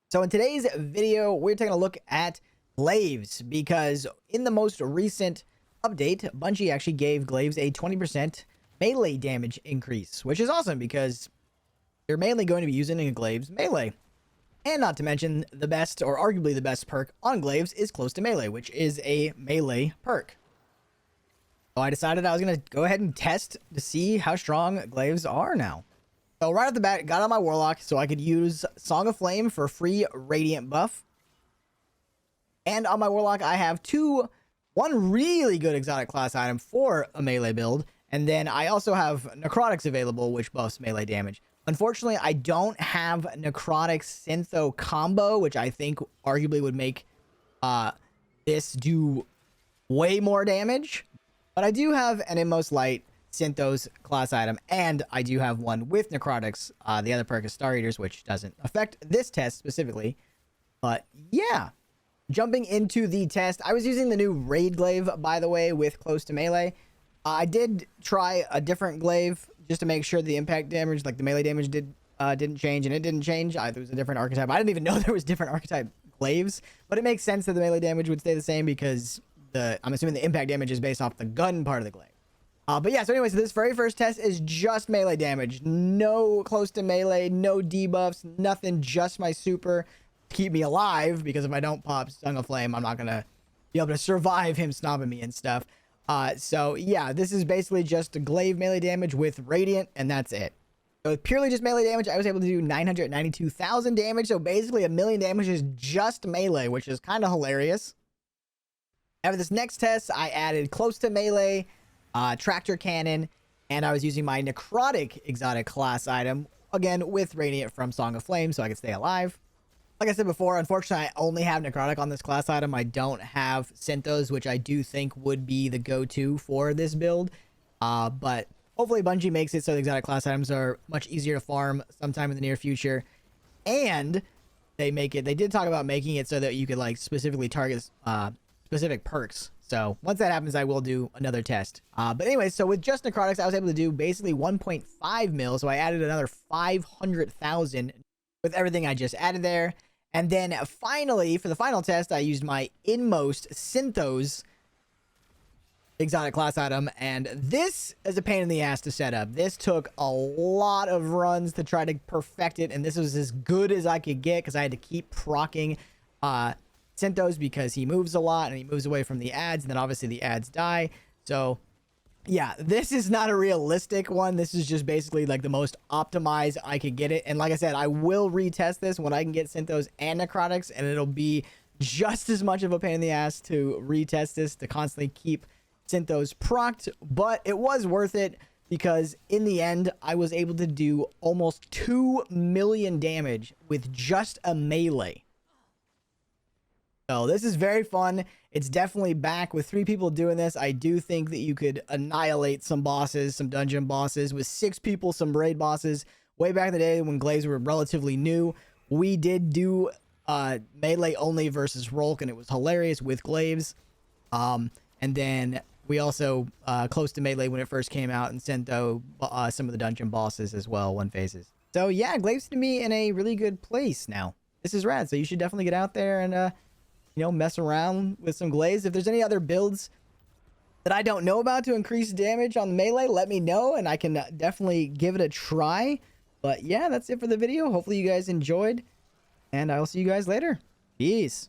So in today's video, we're taking a look at Glaives because in the most recent update, Bungie actually gave Glaives a 20% melee damage increase, which is awesome because you're mainly going to be using a Glaives melee. And not to mention, the best, or arguably the best perk on Glaives is Close to Melee, which is a melee perk. So I decided I was going to go ahead and test to see how strong Glaives are now. So right off the bat, got on my Warlock so I could use Song of Flame for free Radiant buff. And on my Warlock, I have one really good exotic class item for a melee build. And then I also have Necrotics available, which buffs melee damage. Unfortunately, I don't have Necrotics Syntho combo, which I think arguably would make this do way more damage. But I do have an Inmost Light Synthos class item, and I do have one with Necrotics. The other perk is Star Eaters, which doesn't affect this test specifically. But yeah, jumping into the test, I was using the new Raid Glaive, by the way, with Close to Melee. I did try a different glaive just to make sure the impact damage, like the melee damage, didn't change, and it didn't change. There was a different archetype. I didn't even know there was different archetype glaives, but it makes sense that the melee damage would stay the same because I'm assuming the impact damage is based off the gun part of the glaive. But yeah, so anyways, this very first test is just melee damage. No close to melee, no debuffs, nothing, just my super to keep me alive, because if I don't pop Song of Flame, I'm not going to be able to survive him snobbing me and stuff. So yeah, this is basically just a glaive melee damage with Radiant, and that's it. So with purely just melee damage, I was able to do 992,000 damage, so basically 1,000,000 damage is just melee, which is kind of hilarious. After this next test, I added close to melee, tractor cannon, and I was using my necrotic exotic class item, again with Radiant from Song of Flame, so I could stay alive. Like I said before, unfortunately, I only have necrotic on this class item. I don't have Synthos, which I do think would be the go-to for this build. But hopefully Bungie makes it so the exotic class items are much easier to farm sometime in the near future. And they did talk about making it so that you could like specifically target specific perks. So once that happens, I will do another test. But anyway, so with just necrotics, I was able to do basically 1.5 mil. So I added another 500,000 with everything I just added there. And then finally, for the final test, I used my Inmost Synthos exotic class item. And this is a pain in the ass to set up. This took a lot of runs to try to perfect it. And this was as good as I could get because I had to keep proccing Synthos because he moves a lot and he moves away from the ads. And then obviously the ads die. So yeah, this is not a realistic one. This is just basically like the most optimized I could get it. And like I said, I will retest this when I can get Synthos and Necrotics, and it'll be just as much of a pain in the ass to retest this, to constantly keep Synthos procced. But it was worth it because in the end, I was able to do almost 2 million damage with just a melee. So this is very fun. It's definitely back with 3 people doing this. I do think that you could annihilate some bosses, some dungeon bosses with 6 people, some raid bosses. Way back in the day when Glaives were relatively new, we did do melee only versus Rolk, and it was hilarious with Glaives. And then we also close to melee when it first came out, and sent some of the dungeon bosses as well, one phases. So yeah, Glaives to me in a really good place now. This is rad. So you should definitely get out there and mess around with some Glaives. If there's any other builds that I don't know about to increase damage on melee, let me know, and I can definitely give it a try. But yeah, that's it for the video. Hopefully you guys enjoyed, and I will see you guys later. Peace.